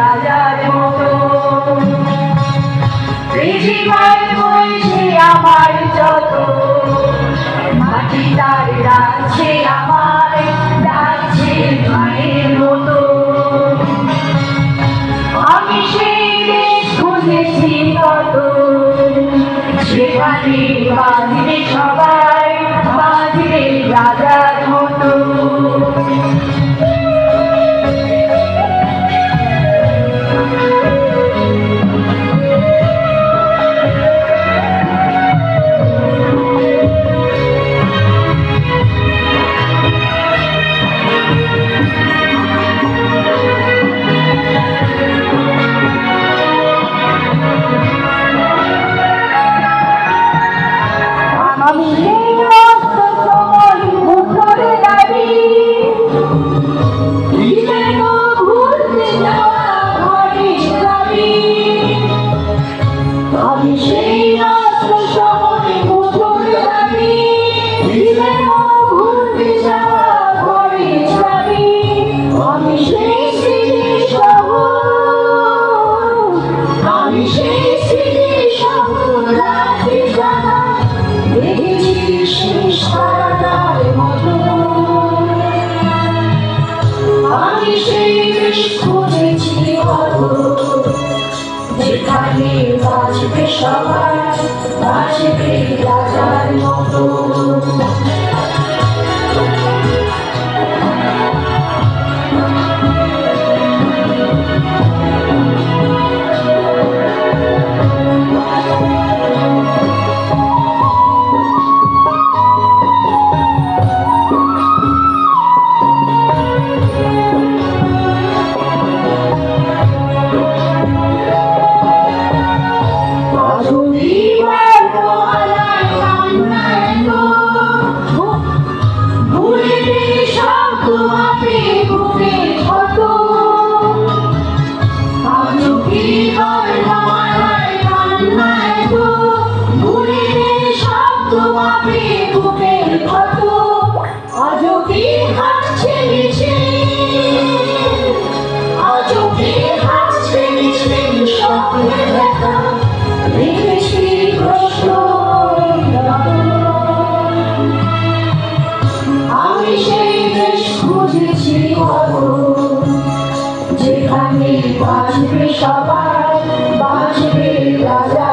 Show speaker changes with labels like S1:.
S1: রাজার মতো পৃথিবীর বইছে আমার যত মাটি তার ডাকছে আমার ডাকছে মায়ের মতো আমি সেই দেশ খুঁজেছি কত সেখানে বাঁধবে সবাই বাঁধবে রাজার মতো যেখানে বাঁচবে সবাই বাঁচবে রাজার মতো যেখানে বাঁচবে সবাই বাঁচবে রাজা।